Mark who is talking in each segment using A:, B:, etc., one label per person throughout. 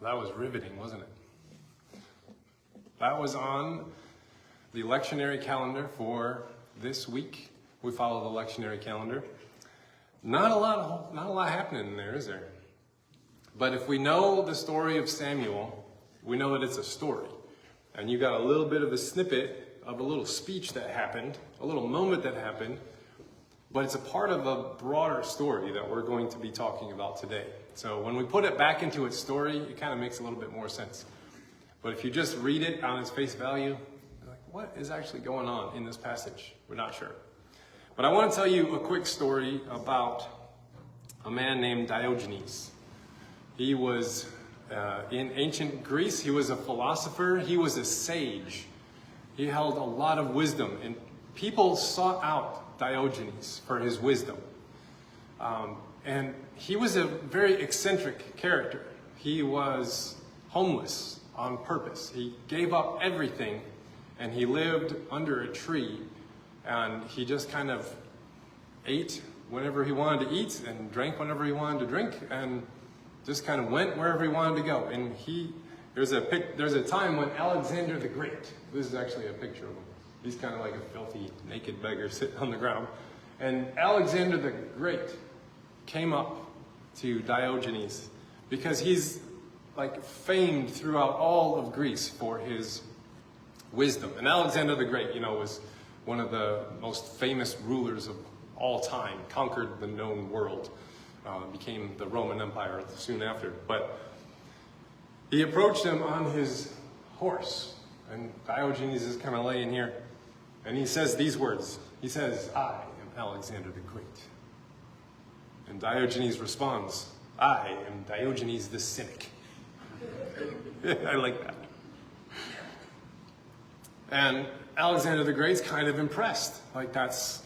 A: That was riveting, wasn't it? That was on the lectionary calendar for this week. We follow the lectionary calendar. Not a lot happening in there, is there? But if we know the story of Samuel, we know that it's a story. And you got a little bit of a snippet of a little speech that happened, a little moment that happened, but it's a part of a broader story that we're going to be talking about today. So when we put it back into its story, it kind of makes a little bit more sense. But if you just read it on its face value, you're like, what is actually going on in this passage? We're not sure. But I want to tell you a quick story about a man named Diogenes. He was in ancient Greece. He was a philosopher. He was a sage. He held a lot of wisdom, and people sought out Diogenes for his wisdom. And he was a very eccentric character. He was homeless on purpose. He gave up everything, and he lived under a tree, and he just kind of ate whenever he wanted to eat and drank whenever he wanted to drink, and just kind of went wherever he wanted to go. And there's a time when Alexander the Great, this is actually a picture of him. He's kind of like a filthy, naked beggar sitting on the ground. And Alexander the Great came up to Diogenes because he's like famed throughout all of Greece for his wisdom. And Alexander the Great, was one of the most famous rulers of all time, conquered the known world, became the Roman Empire soon after. But he approached him on his horse, and Diogenes is kind of laying here, and he says these words. He says, "I am Alexander the Great." And Diogenes responds, "I am Diogenes the Cynic." I like that. And Alexander the Great's kind of impressed. Like, that's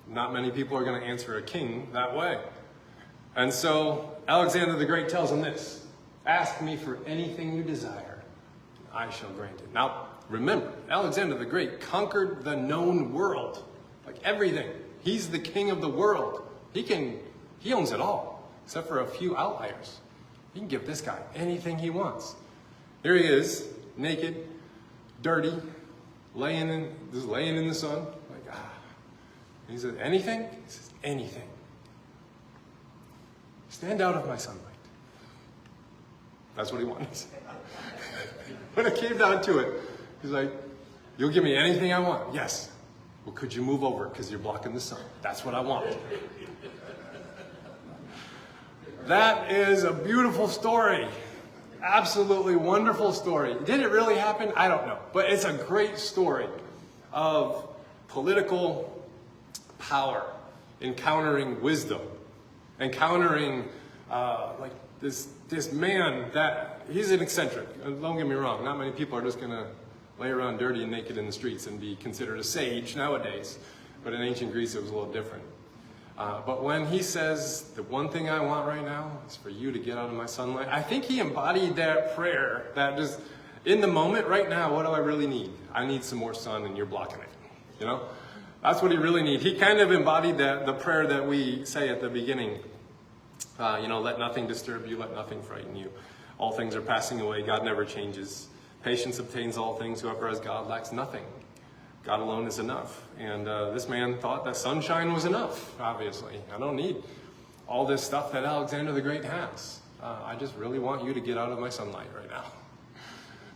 A: not many people are going to answer a king that way. And so Alexander the Great tells him this: "Ask me for anything you desire, and I shall grant it." Now, remember, Alexander the Great conquered the known world. Like everything. He's the king of the world. He owns it all, except for a few outliers. He can give this guy anything he wants. Here he is, naked, dirty, laying in the sun. Like, He says, "Anything?" He says, "Anything. Stand out of my sunlight." That's what he wanted. When it came down to it, he's like, "You'll give me anything I want." "Yes." "Well, could you move over because you're blocking the sun?" "That's what I want." That is a beautiful story. Absolutely wonderful story. Did it really happen? I don't know. But it's a great story of political power encountering wisdom, encountering this man that he's an eccentric. Don't get me wrong. Not many people are just going to lay around dirty and naked in the streets and be considered a sage nowadays. But in ancient Greece, it was a little different. But when he says, "The one thing I want right now is for you to get out of my sunlight," I think he embodied that prayer, that just, in the moment, right now, what do I really need? I need some more sun, and you're blocking it. That's what he really needs. He kind of embodied the prayer that we say at the beginning. Let nothing disturb you, let nothing frighten you. All things are passing away, God never changes. Patience obtains all things, whoever has God lacks nothing. God alone is enough. And this man thought that sunshine was enough, obviously. I don't need all this stuff that Alexander the Great has. I just really want you to get out of my sunlight right now.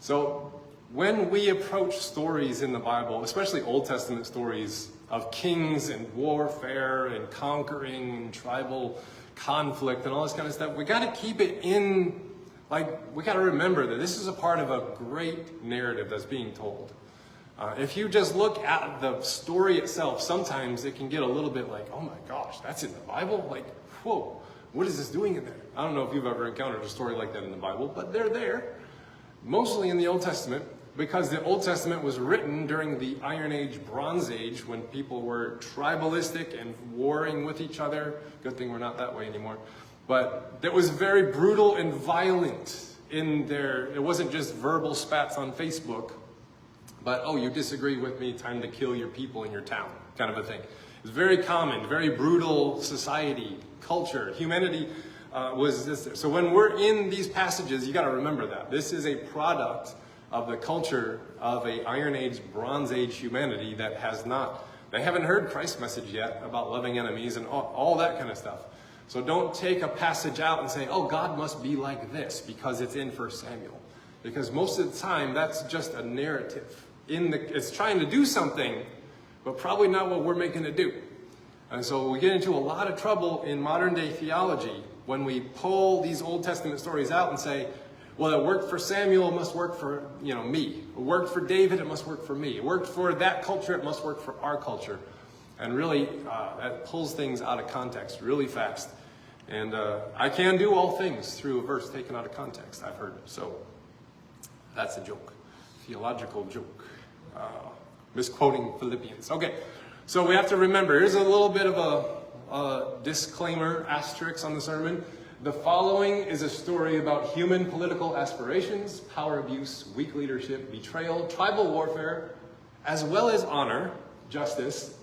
A: So when we approach stories in the Bible, especially Old Testament stories of kings and warfare and conquering and tribal conflict and all this kind of stuff, we got to keep it in, we got to remember that this is a part of a great narrative that's being told. If you just look at the story itself, sometimes it can get a little bit like, "Oh my gosh, that's in the Bible?" Like, whoa, what is this doing in there? I don't know if you've ever encountered a story like that in the Bible, but they're there, mostly in the Old Testament, because the Old Testament was written during the Iron Age, Bronze Age, when people were tribalistic and warring with each other. Good thing we're not that way anymore. But it was very brutal and violent in there. It wasn't just verbal spats on Facebook, but, "Oh, you disagree with me, time to kill your people in your town," kind of a thing. It's very common, very brutal society, culture. Humanity was this there. So when we're in these passages, you got to remember that. This is a product of the culture of a Iron Age, Bronze Age humanity that they haven't heard Christ's message yet about loving enemies and all that kind of stuff. So don't take a passage out and say, oh, God must be like this because it's in 1 Samuel. Because most of the time, that's just a narrative. It's trying to do something, but probably not what we're making it do. And so we get into a lot of trouble in modern day theology when we pull these Old Testament stories out and say, well, it worked for Samuel, it must work for me. It worked for David, it must work for me. It worked for that culture, it must work for our culture. And really, that pulls things out of context really fast. And I can do all things through a verse taken out of context, I've heard. So that's a joke, theological joke. Misquoting Philippians. Okay, so we have to remember, here's a little bit of a disclaimer, asterisk on the sermon. The following is a story about human political aspirations, power abuse, weak leadership, betrayal, tribal warfare, as well as honor, justice,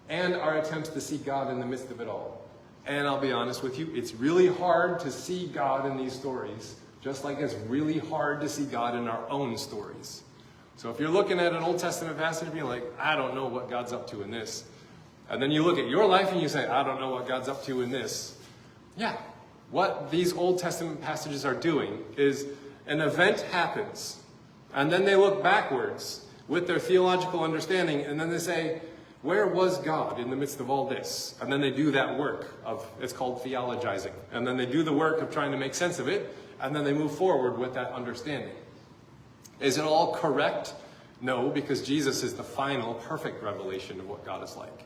A: and our attempts to see God in the midst of it all. And I'll be honest with you, it's really hard to see God in these stories, just like it's really hard to see God in our own stories. So if you're looking at an Old Testament passage and you're like, I don't know what God's up to in this. And then you look at your life and you say, I don't know what God's up to in this. Yeah, what these Old Testament passages are doing is an event happens. And then they look backwards with their theological understanding. And then they say, where was God in the midst of all this? And then they do that work it's called theologizing. And then they do the work of trying to make sense of it. And then they move forward with that understanding. Is it all correct? No, because Jesus is the final perfect revelation of what God is like.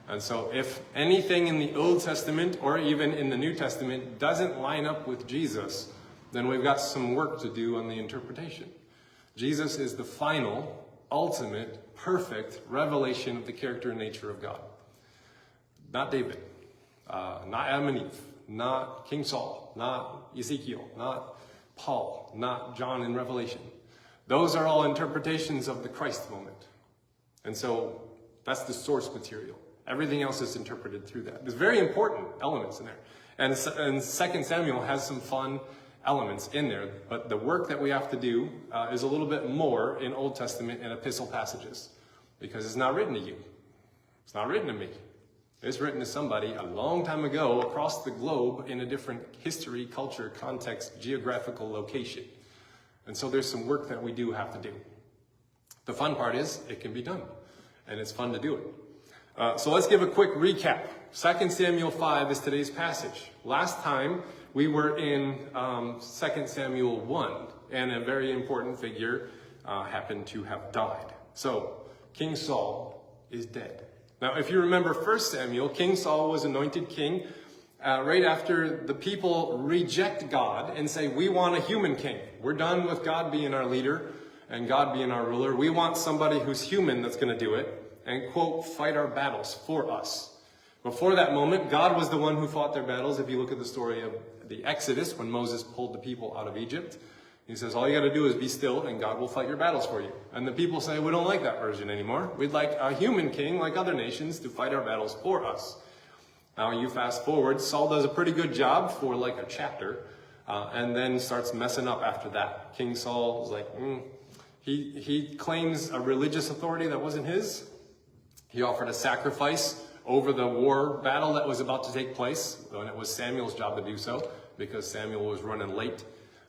A: And so if anything in the Old Testament or even in the New Testament doesn't line up with Jesus, then we've got some work to do on the interpretation. Jesus is the final, ultimate, perfect revelation of the character and nature of God. Not David, not Adam and Eve, not King Saul, not Ezekiel, not Paul, not John in Revelation. Those are all interpretations of the Christ moment. And so that's the source material. Everything else is interpreted through that. There's very important elements in there. And 2 Samuel has some fun elements in there. But the work that we have to do is a little bit more in Old Testament and epistle passages. Because it's not written to you. It's not written to me. It's written to somebody a long time ago across the globe in a different history, culture, context, geographical location. And so there's some work that we do have to do. The fun part is it can be done, and it's fun to do it. So let's give a quick recap. 2 Samuel 5 is today's passage. Last time we were in 2 Samuel 1, and a very important figure happened to have died. So King Saul is dead. Now if you remember 1 Samuel, King Saul was anointed king right after the people reject God and say, we want a human king. We're done with God being our leader and God being our ruler. We want somebody who's human that's going to do it and, quote, fight our battles for us. Before that moment, God was the one who fought their battles. If you look at the story of the Exodus, when Moses pulled the people out of Egypt, he says, all you got to do is be still and God will fight your battles for you. And the people say, we don't like that version anymore. We'd like a human king like other nations to fight our battles for us. Now you fast forward, Saul does a pretty good job for like a chapter, and then starts messing up after that. King Saul is like, he claims a religious authority that wasn't his. He offered a sacrifice over the war battle that was about to take place, and it was Samuel's job to do so, because Samuel was running late.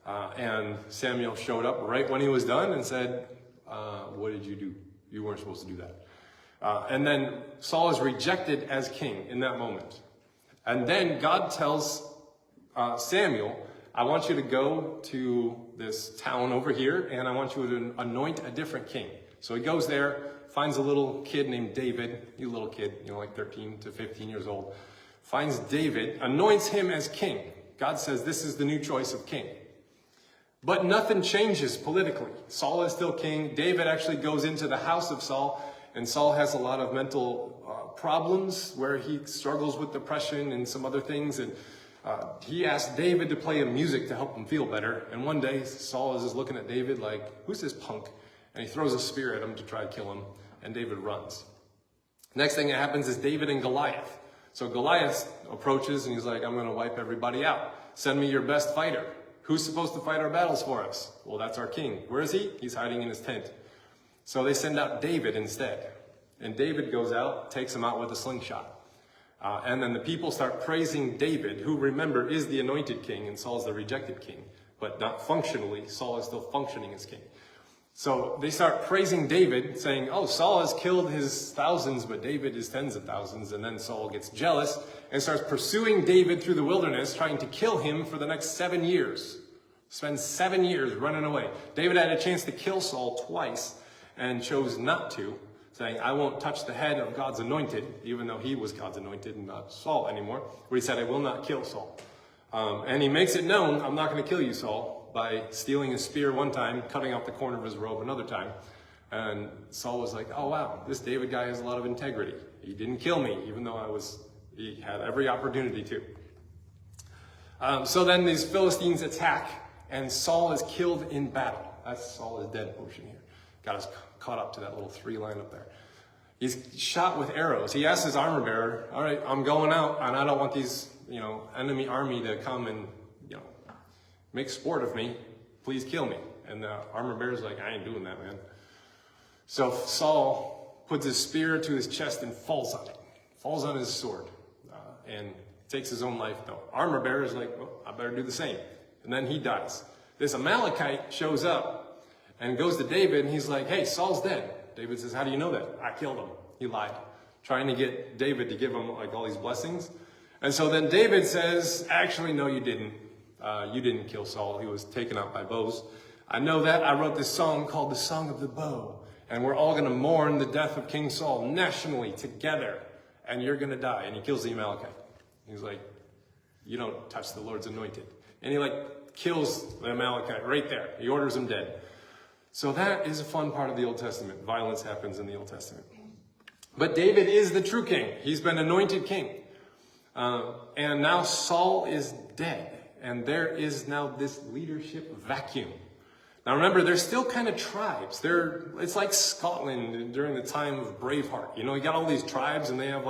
A: And Samuel showed up right when he was done and said, what did you do? You weren't supposed to do that. And then Saul is rejected as king in that moment. And then God tells Samuel, I want you to go to this town over here, and I want you to anoint a different king. So he goes there, finds a little kid named David, a little kid, like 13 to 15 years old, finds David, anoints him as king. God says this is the new choice of king. But nothing changes politically. Saul is still king. David actually goes into the house of Saul, and Saul has a lot of mental problems where he struggles with depression and some other things. And he asked David to play him music to help him feel better. And one day, Saul is just looking at David like, who's this punk? And he throws a spear at him to try to kill him. And David runs. Next thing that happens is David and Goliath. So Goliath approaches and he's like, I'm going to wipe everybody out. Send me your best fighter. Who's supposed to fight our battles for us? Well, that's our king. Where is he? He's hiding in his tent. So they send out David instead. And David goes out, takes him out with a slingshot. And then the people start praising David, who, remember, is the anointed king and Saul's the rejected king. But not functionally, Saul is still functioning as king. So they start praising David, saying, oh, Saul has killed his thousands, but David his tens of thousands. And then Saul gets jealous and starts pursuing David through the wilderness, trying to kill him for the next 7 years. Spends 7 years running away. David had a chance to kill Saul twice and chose not to, saying, I won't touch the head of God's anointed, even though he was God's anointed and not Saul anymore. But he said, I will not kill Saul. And he makes it known, I'm not going to kill you, Saul, by stealing a spear one time, cutting off the corner of his robe another time. And Saul was like, oh wow, this David guy has a lot of integrity. He didn't kill me, even though he had every opportunity to. So then these Philistines attack, and Saul is killed in battle. That's Saul is dead portion here. Got us caught up to that little 3 line up there. He's shot with arrows. He asks his armor bearer, all right, I'm going out, and I don't want these, enemy army to come and, make sport of me. Please kill me. And the armor bearer's like, I ain't doing that, man. So Saul puts his spear to his chest and falls on it. Falls on his sword. And takes his own life. The armor bearer's like, well, I better do the same. And then he dies. This Amalekite shows up and goes to David, and he's like, hey, Saul's dead. David says, how do you know that? I killed him. He lied. Trying to get David to give him all these blessings. And so then David says, actually, no, you didn't. You didn't kill Saul. He was taken out by bows. I know that. I wrote this song called The Song of the Bow. And we're all going to mourn the death of King Saul nationally together. And you're going to die. And he kills the Amalekite. He's like, you don't touch the Lord's anointed. And he kills the Amalekite right there. He orders him dead. So that is a fun part of the Old Testament. Violence happens in the Old Testament. But David is the true king. He's been anointed king. And now Saul is dead. And there is now this leadership vacuum. Now remember, they're still kind of tribes. It's like Scotland during the time of Braveheart. You got all these tribes and they have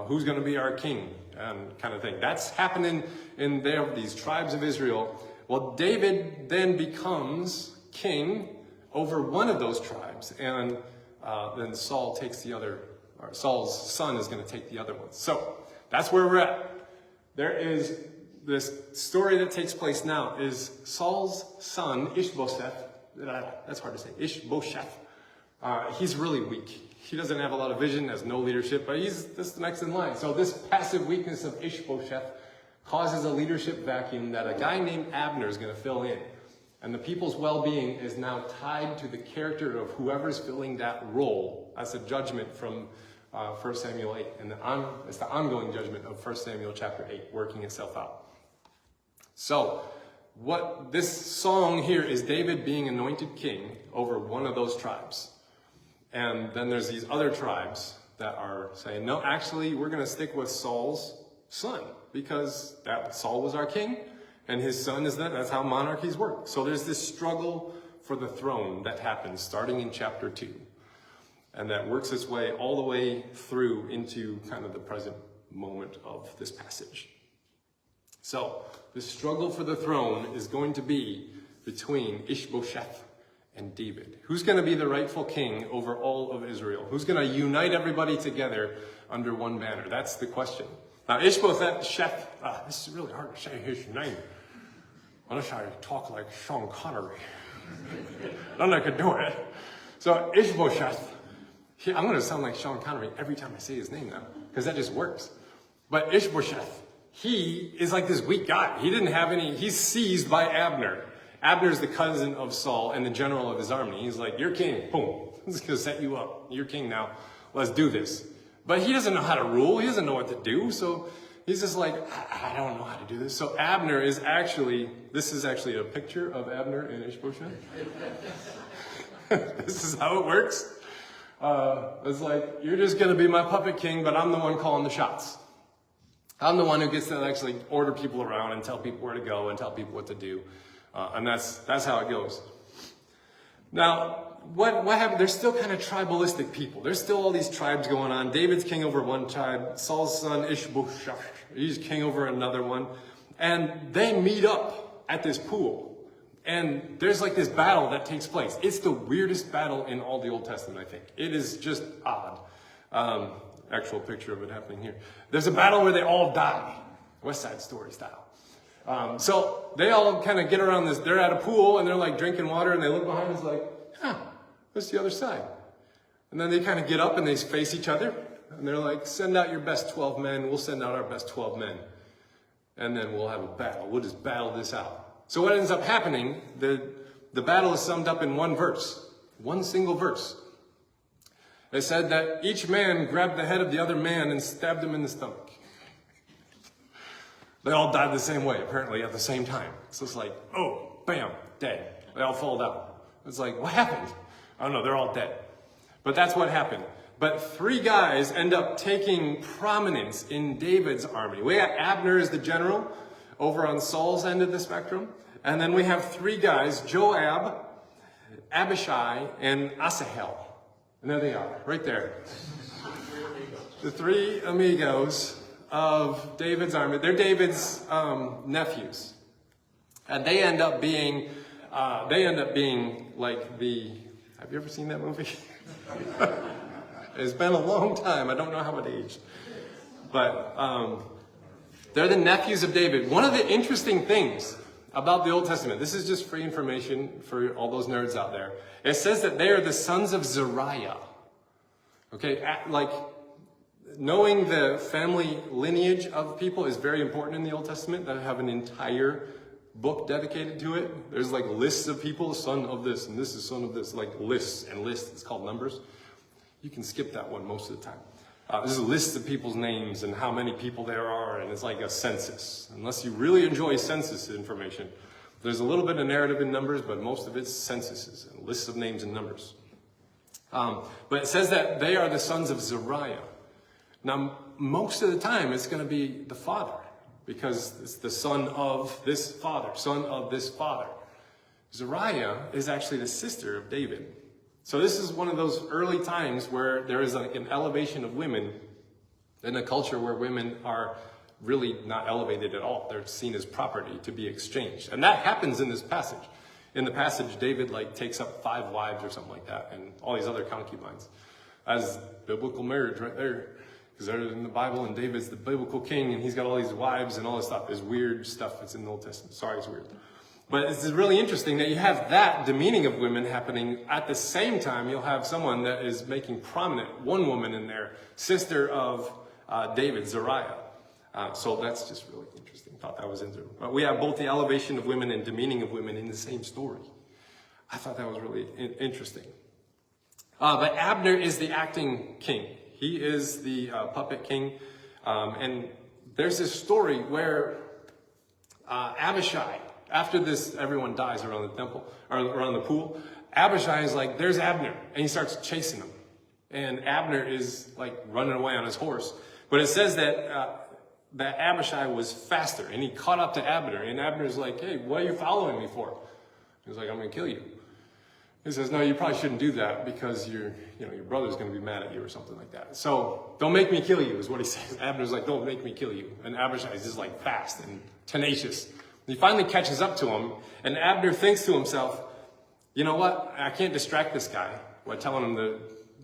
A: who's going to be our king and kind of thing. That's happening in these tribes of Israel. Well, David then becomes king over one of those tribes. And then Saul takes Saul's son is going to take the other one. So that's where we're at. There is this story that takes place now is Saul's son, Ishbosheth. That's hard to say. Ishbosheth. He's really weak. He doesn't have a lot of vision, has no leadership, but he's just next in line. So this passive weakness of Ishbosheth causes a leadership vacuum that a guy named Abner is going to fill in. And the people's well-being is now tied to the character of whoever's filling that role. That's a judgment from 1 Samuel 8. And it's the ongoing judgment of 1 Samuel chapter 8, working itself out. So, what this song here is David being anointed king over one of those tribes. And then there's these other tribes that are saying, no, actually, we're going to stick with Saul's son because Saul was our king and his son is that's how monarchies work. So there's this struggle for the throne that happens starting in chapter 2. And that works its way all the way through into kind of the present moment of this passage. So, the struggle for the throne is going to be between Ishbosheth and David. Who's going to be the rightful king over all of Israel? Who's going to unite everybody together under one banner? That's the question. Now, Ishbosheth, this is really hard to say his name. Unless I talk like Sean Connery. Then I could do it. So, Ishbosheth, I'm going to sound like Sean Connery every time I say his name now, because that just works. But Ishbosheth, he is like this weak guy. He's seized by Abner. Abner's the cousin of Saul and the general of his army. He's like, you're king. Boom. I'm just going to set you up. You're king now. Let's do this. But he doesn't know how to rule. He doesn't know what to do. So he's just like, I don't know how to do this. So Abner is this is actually a picture of Abner and Ishbosheth. This is how it works. It's like, you're just going to be my puppet king, but I'm the one calling the shots. I'm the one who gets to actually order people around and tell people where to go and tell people what to do. And that's how it goes. Now, what happened? There's still kind of tribalistic people. There's still all these tribes going on. David's king over one tribe. Saul's son, Ishbosheth, he's king over another one. And they meet up at this pool. And there's like this battle that takes place. It's the weirdest battle in all the Old Testament, I think. It is just odd. Actual picture of it happening here. There's a battle where they all die. West Side Story style. So they all kind of get around this. They're at a pool and they're like drinking water and they look behind and it's like, what's the other side? And then they kind of get up and they face each other. And they're like, send out your best 12 men. We'll send out our best 12 men. And then we'll have a battle. We'll just battle this out. So what ends up happening, the battle is summed up in one verse. One single verse. It said that each man grabbed the head of the other man and stabbed him in the stomach. They all died the same way, apparently, at the same time. So it's like, oh, bam, dead. They all fall down. It's like, what happened? I don't know, they're all dead. But that's what happened. But 3 guys end up taking prominence in David's army. We have Abner as the general over on Saul's end of the spectrum. And then we have 3 guys, Joab, Abishai, and Asahel. And there they are, right there. The 3 amigos of David's army. They're David's nephews. And they end up being like the, have you ever seen that movie? It's been a long time. I don't know how it aged. But they're the nephews of David. One of the interesting things about the Old Testament, this is just free information for all those nerds out there. It says that they are the sons of Zariah. Okay, like knowing the family lineage of people is very important in the Old Testament. That have an entire book dedicated to it. There's like lists of people, son of this, and this is son of this, like lists and lists. It's called Numbers. You can skip that one most of the time. There's a list of people's names and how many people there are, and it's like a census. Unless you really enjoy census information, there's a little bit of narrative in Numbers, but most of it's censuses and lists of names and numbers. But it says that they are the sons of Zariah. Now, most of the time, it's going to be the father, because it's the son of this father, son of this father. Zariah is actually the sister of David. So this is one of those early times where there is like an elevation of women in a culture where women are really not elevated at all. They're seen as property to be exchanged. And that happens in this passage. In the passage, David like takes up 5 wives or something like that, and all these other concubines. As biblical marriage right there. Because they're in the Bible, and David's the biblical king, and he's got all these wives and all this stuff. It's weird stuff that's in the Old Testament. Sorry, it's weird. But it's really interesting that you have that demeaning of women happening. At the same time, you'll have someone that is making prominent, one woman in there, sister of David, Zariah. So that's just really interesting. Thought that was interesting. But we have both the elevation of women and demeaning of women in the same story. I thought that was really interesting. But Abner is the acting king. He is the puppet king. And there's this story where Abishai, after this, everyone dies around the temple, or around the pool. Abishai is like, there's Abner. And he starts chasing him. And Abner is like running away on his horse. But it says that Abishai was faster, and he caught up to Abner. And Abner's like, hey, what are you following me for? He's like, I'm going to kill you. He says, no, you probably shouldn't do that because your brother's going to be mad at you or something like that. So don't make me kill you is what he says. Abner's like, don't make me kill you. And Abishai is just like fast and tenacious. He finally catches up to him, and Abner thinks to himself, you know what? I can't distract this guy by telling him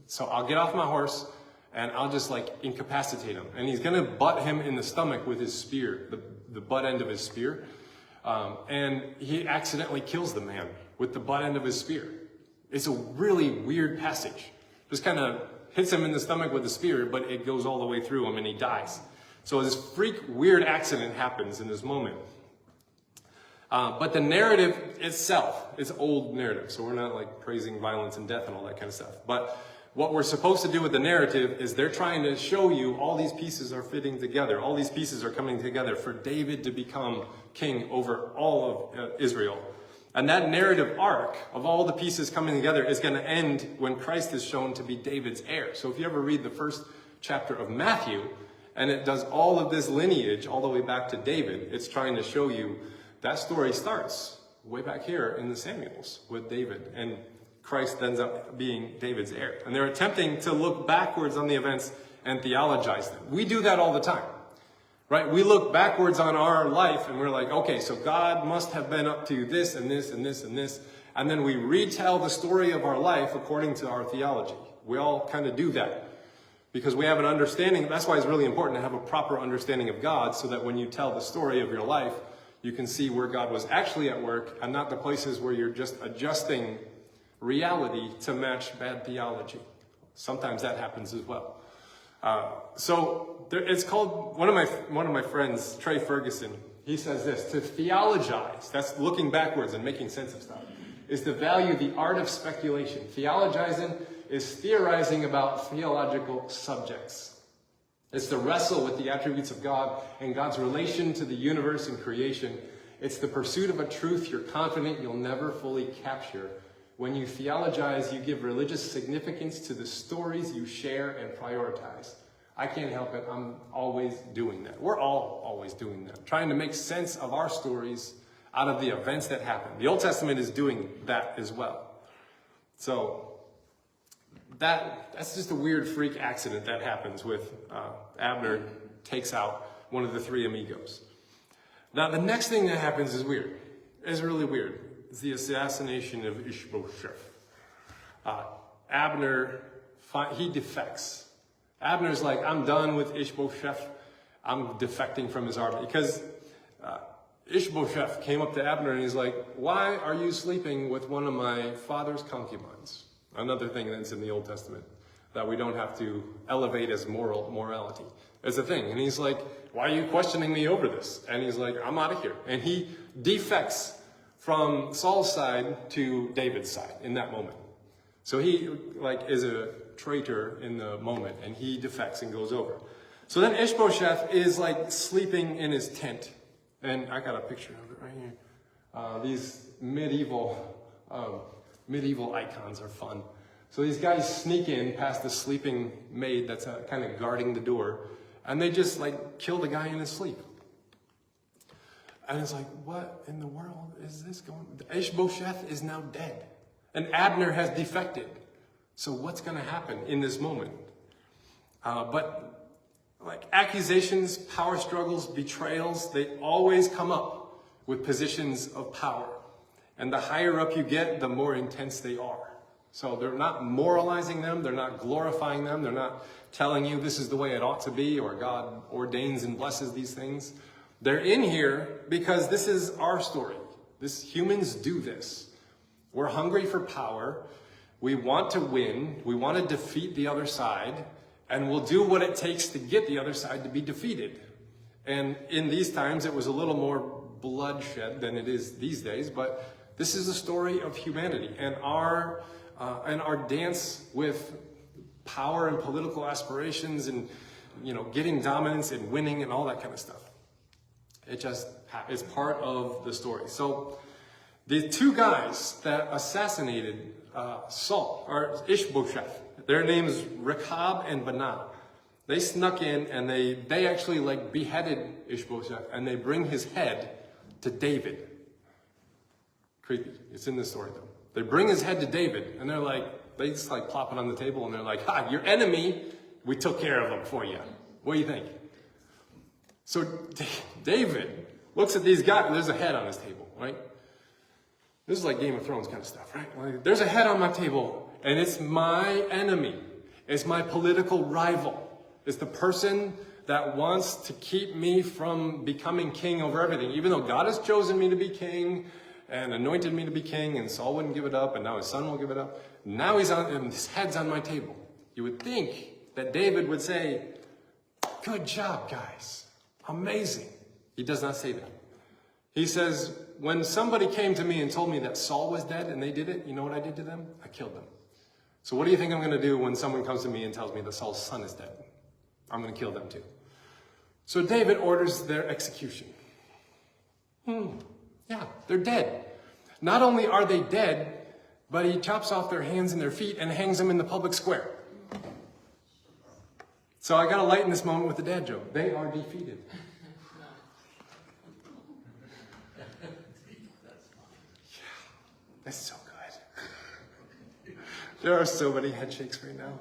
A: so I'll get off my horse and I'll just like incapacitate him. And he's going to butt him in the stomach with his spear, the butt end of his spear. And he accidentally kills the man with the butt end of his spear. It's a really weird passage. Just kind of hits him in the stomach with the spear, but it goes all the way through him and he dies. So this weird accident happens in this moment. But the narrative itself is old narrative, so we're not like praising violence and death and all that kind of stuff. But what we're supposed to do with the narrative is they're trying to show you all these pieces are fitting together. All these pieces are coming together for David to become king over all of Israel. And that narrative arc of all the pieces coming together is going to end when Christ is shown to be David's heir. So if you ever read the first chapter of Matthew, and it does all of this lineage all the way back to David, it's trying to show you that story starts way back here in the Samuels with David, and Christ ends up being David's heir. And they're attempting to look backwards on the events and theologize them. We do that all the time. right? We look backwards on our life and we're like, okay, so God must have been up to this and this and this and this. And then we retell the story of our life according to our theology. We all kind of do that because we have an understanding. That's why it's really important to have a proper understanding of God, so that when you tell the story of your life, you can see where God was actually at work and not the places where you're just adjusting reality to match bad theology. Sometimes that happens as well. It's called, one of my friends, Trey Ferguson, he says this: to theologize, that's looking backwards and making sense of stuff, is to value the art of speculation. Theologizing is theorizing about theological subjects. It's to wrestle with the attributes of God and God's relation to the universe and creation. It's the pursuit of a truth you're confident you'll never fully capture. When you theologize, you give religious significance to the stories you share and prioritize. I can't help it. I'm always doing that. We're all always doing that. Trying to make sense of our stories out of the events that happen. The Old Testament is doing that as well. So that's just a weird freak accident that happens with Abner takes out one of the three amigos. Now the next thing that happens is weird. It's really weird. It's the assassination of Ishbosheth. Abner, he defects. Abner's like, I'm done with Ishbosheth. I'm defecting from his army. Because Ishbosheth came up to Abner and he's like, why are you sleeping with one of my father's concubines? Another thing that's in the Old Testament that we don't have to elevate as morality. It's a thing. And he's like, why are you questioning me over this? And he's like, I'm out of here. And he defects from Saul's side to David's side in that moment. So he is a traitor in the moment, and he defects and goes over. So then Ishbosheth is sleeping in his tent. And I got a picture of it right here. These medieval icons are fun. So these guys sneak in past the sleeping maid that's kind of guarding the door, and they just kill the guy in his sleep. And it's like, what in the world is this going? Ishbosheth is now dead, and Abner has defected. So what's going to happen in this moment? But accusations, power struggles, betrayals, they always come up with positions of power. And the higher up you get, the more intense they are. So they're not moralizing them, they're not glorifying them, they're not telling you this is the way it ought to be, or God ordains and blesses these things. They're in here because this is our story. Humans do this. We're hungry for power. We want to win. We want to defeat the other side. And we'll do what it takes to get the other side to be defeated. And in these times, it was a little more bloodshed than it is these days. But this is a story of humanity. And our dance with power and political aspirations and, getting dominance and winning and all that kind of stuff. It just is part of the story. So the two guys that assassinated Saul, or Ishbosheth, their names Rechab and Baanah. They snuck in and they actually beheaded Ishbosheth, and they bring his head to David. Creepy. It's in this story though. They bring his head to David, and they just plop it on the table, and they're like, ha, your enemy, we took care of him for you. What do you think? So David looks at these guys. There's a head on his table, right? This is like Game of Thrones kind of stuff, right? There's a head on my table, and it's my enemy. It's my political rival. It's the person that wants to keep me from becoming king over everything. Even though God has chosen me to be king and anointed me to be king, and Saul wouldn't give it up, and now his son will give it up. Now and his head's on my table. You would think that David would say, good job, guys. Amazing. He does not say that. He says, when somebody came to me and told me that Saul was dead and they did it, you know what I did to them? I killed them. So what do you think I'm going to do when someone comes to me and tells me that Saul's son is dead? I'm going to kill them too. So David orders their execution. Yeah, they're dead. Not only are they dead, but he chops off their hands and their feet and hangs them in the public square. So I got to lighten this moment with the dad joke. They are defeated. Yeah, that's so good. There are so many head shakes right now.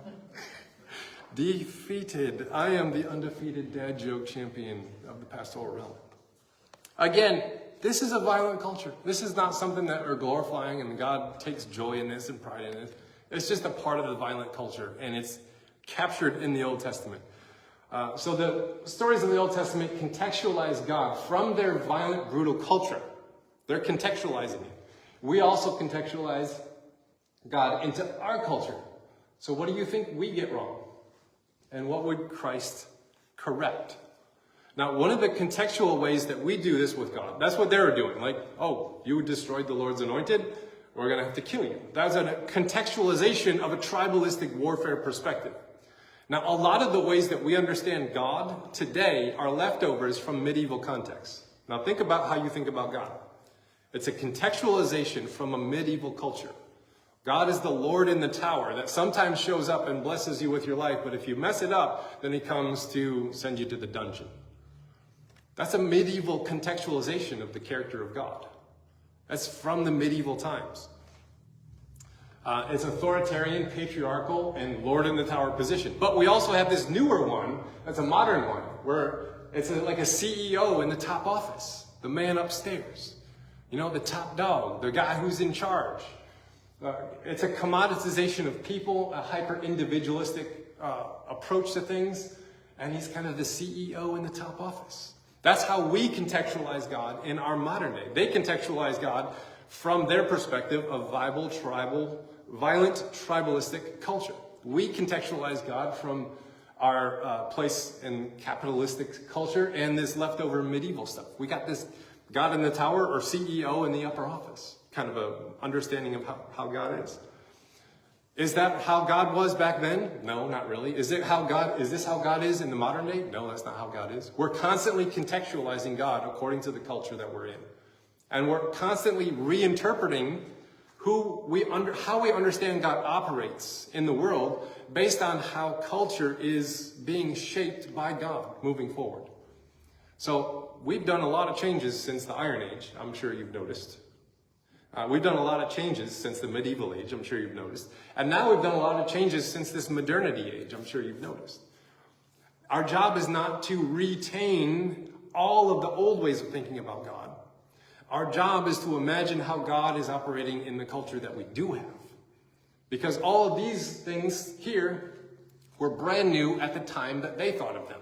A: Defeated. I am the undefeated dad joke champion of the pastoral realm. Again, this is a violent culture. This is not something that we're glorifying and God takes joy in this and pride in this. It's just a part of the violent culture, and it's captured in the Old Testament. So the stories of the Old Testament contextualize God from their violent, brutal culture. They're contextualizing it. We also contextualize God into our culture. So what do you think we get wrong? And what would Christ correct? Now, one of the contextual ways that we do this with God, that's what they were doing. Like, oh, you destroyed the Lord's anointed, we're going to have to kill you. That's a contextualization of a tribalistic warfare perspective. Now, a lot of the ways that we understand God today are leftovers from medieval contexts. Now, think about how you think about God. It's a contextualization from a medieval culture. God is the Lord in the tower that sometimes shows up and blesses you with your life, but if you mess it up, then he comes to send you to the dungeon. That's a medieval contextualization of the character of God. That's from the medieval times. It's authoritarian, patriarchal, and Lord in the tower position. But we also have this newer one, that's a modern one, where it's like a CEO in the top office, the man upstairs. You know, the top dog, the guy who's in charge. It's a commoditization of people, a hyper-individualistic approach to things, and he's kind of the CEO in the top office. That's how we contextualize God in our modern day. They contextualize God from their perspective of violent, tribalistic culture. We contextualize God from our place in capitalistic culture and this leftover medieval stuff. We got this God in the tower or CEO in the upper office. Kind of a understanding of how God is. Is that how God was back then? No, not really. Is this how God is in the modern day? No, that's not how God is. We're constantly contextualizing God according to the culture that we're in. And we're constantly reinterpreting how we understand God operates in the world based on how culture is being shaped by God moving forward. So we've done a lot of changes since the Iron Age, I'm sure you've noticed. We've done a lot of changes since the medieval age, I'm sure you've noticed. And now we've done a lot of changes since this modernity age, I'm sure you've noticed. Our job is not to retain all of the old ways of thinking about God. Our job is to imagine how God is operating in the culture that we do have. Because all of these things here were brand new at the time that they thought of them.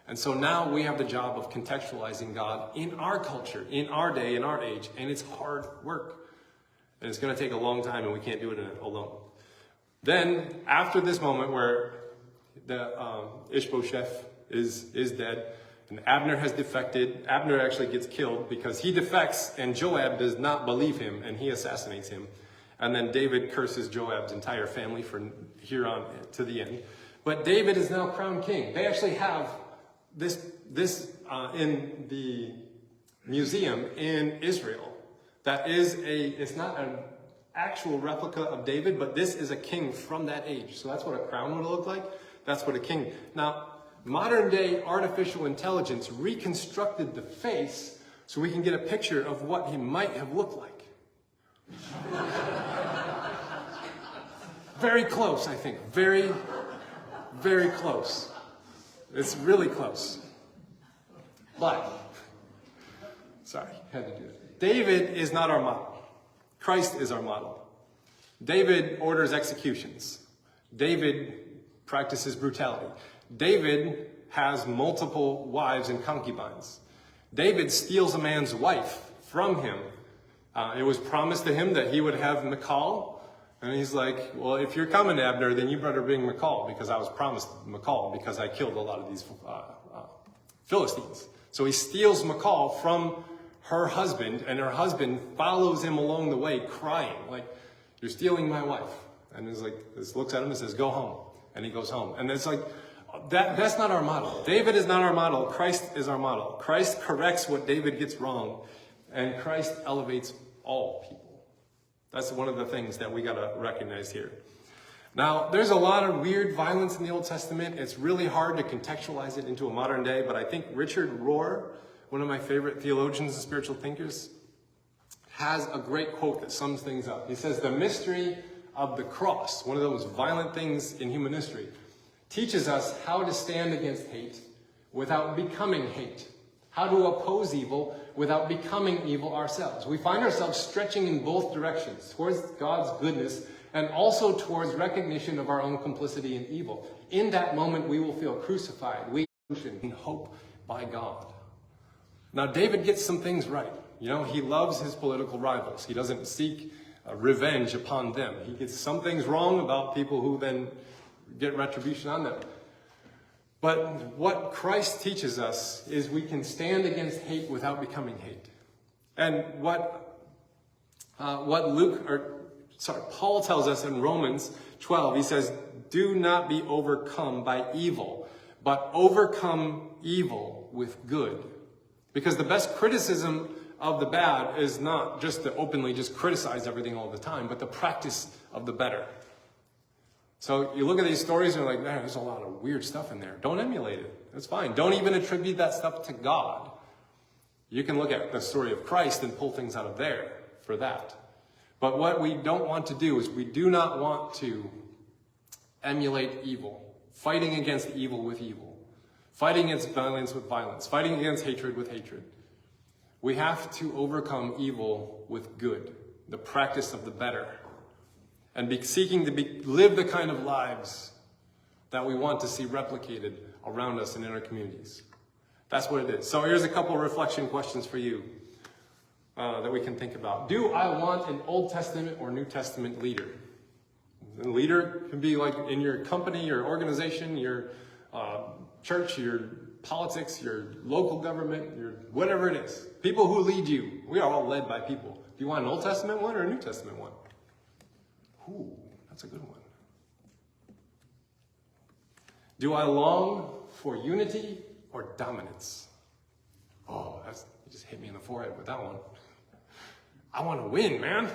A: And so now we have the job of contextualizing God in our culture, in our day, in our age, and it's hard work. And it's going to take a long time, and we can't do it alone. Then, after this moment where the Ishbosheth is dead, and Abner has defected, Abner actually gets killed because he defects, and Joab does not believe him, and he assassinates him. And then David curses Joab's entire family from here on to the end. But David is now crowned king. They actually have this in the museum in Israel. It's not an actual replica of David, but this is a king from that age. So that's what a crown would look like. That's what a king. Now, modern day artificial intelligence reconstructed the face so we can get a picture of what he might have looked like. Very close, I think. Very, very close. It's really close. But, sorry, had to do it. David is not our model. Christ is our model. David orders executions. David practices brutality. David has multiple wives and concubines. David steals a man's wife from him. It was promised to him that he would have Michal. And he's like, well, if you're coming, Abner, then you better bring Michal, because I was promised Michal because I killed a lot of these Philistines. So he steals Michal from her husband, and her husband follows him along the way crying, like, you're stealing my wife. And he's like, this looks at him and says, go home. And he goes home. And it's like, that's not our model. David is not our model. Christ is our model. Christ corrects what David gets wrong, and Christ elevates all people. That's one of the things that we got to recognize here. Now, there's a lot of weird violence in the Old Testament. It's really hard to contextualize it into a modern day, but I think Richard Rohr, one of my favorite theologians and spiritual thinkers, has a great quote that sums things up. He says, the mystery of the cross, one of those violent things in human history, teaches us how to stand against hate without becoming hate, how to oppose evil without becoming evil ourselves. We find ourselves stretching in both directions, towards God's goodness and also towards recognition of our own complicity in evil. In that moment, we will feel crucified, weak, in hope by God. Now, David gets some things right. You know, he loves his political rivals. He doesn't seek revenge upon them. He gets some things wrong about people who then get retribution on them. But what Christ teaches us is we can stand against hate without becoming hate. And what Paul tells us in Romans 12, he says, do not be overcome by evil, but overcome evil with good. Because the best criticism of the bad is not just to openly just criticize everything all the time, but the practice of the better. So you look at these stories and you're like, man, there's a lot of weird stuff in there. Don't emulate it. That's fine. Don't even attribute that stuff to God. You can look at the story of Christ and pull things out of there for that. But what we don't want to do is we do not want to emulate evil, fighting against evil with evil, fighting against violence with violence, fighting against hatred with hatred. We have to overcome evil with good, the practice of the better, and seeking to live the kind of lives that we want to see replicated around us and in our communities. That's what it is. So here's a couple of reflection questions for you that we can think about. Do I want an Old Testament or New Testament leader? A leader can be like in your company, your organization, your church, your politics, your local government, your whatever it is. People who lead you. We are all led by people. Do you want an Old Testament one or a New Testament one? Ooh, that's a good one. Do I long for unity or dominance? Oh, you just hit me in the forehead with that one. I want to win, man.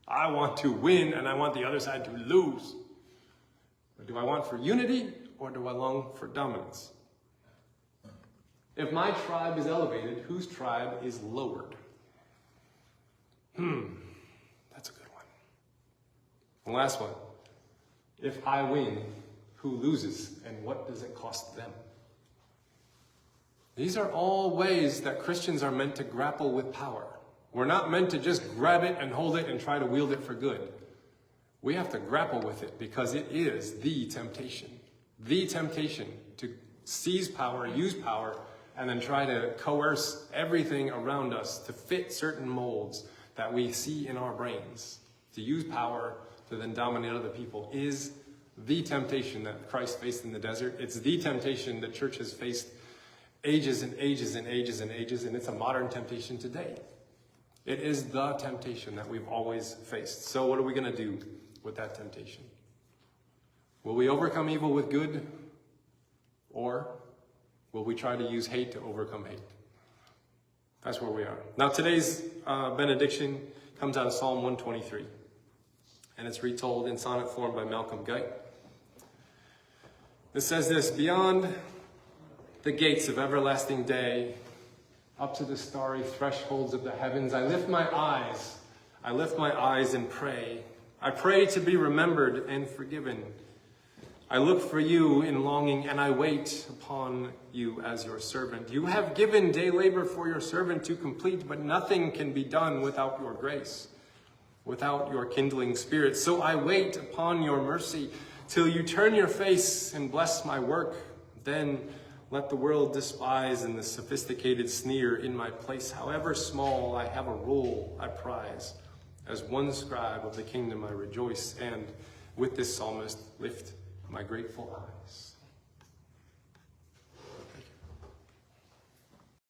A: I want to win, and I want the other side to lose. But do I want for unity, or do I long for dominance? If my tribe is elevated, whose tribe is lowered? That's a good one. And last one. If I win, who loses, and what does it cost them? These are all ways that Christians are meant to grapple with power. We're not meant to just grab it and hold it and try to wield it for good. We have to grapple with it because it is the temptation to seize power, use power, and then try to coerce everything around us to fit certain molds that we see in our brains. To use power to then dominate other people is the temptation that Christ faced in the desert. It's the temptation that church has faced ages and ages and ages and ages, and it's a modern temptation today. It is the temptation that we've always faced. So what are we going to do with that temptation? Will we overcome evil with good? Or will we try to use hate to overcome hate? That's where we are. Now today's benediction comes out of Psalm 123. And it's retold in sonnet form by Malcolm Guite. It says this: beyond the gates of everlasting day, up to the starry thresholds of the heavens, I lift my eyes and pray. I pray to be remembered and forgiven. I look for you in longing, and I wait upon you as your servant. You have given day labor for your servant to complete, but nothing can be done without your grace, without your kindling spirit. So I wait upon your mercy till you turn your face and bless my work. Then let the world despise and the sophisticated sneer in my place. However small, I have a role I prize. As one scribe of the kingdom I rejoice, and with this psalmist lift my grateful eyes.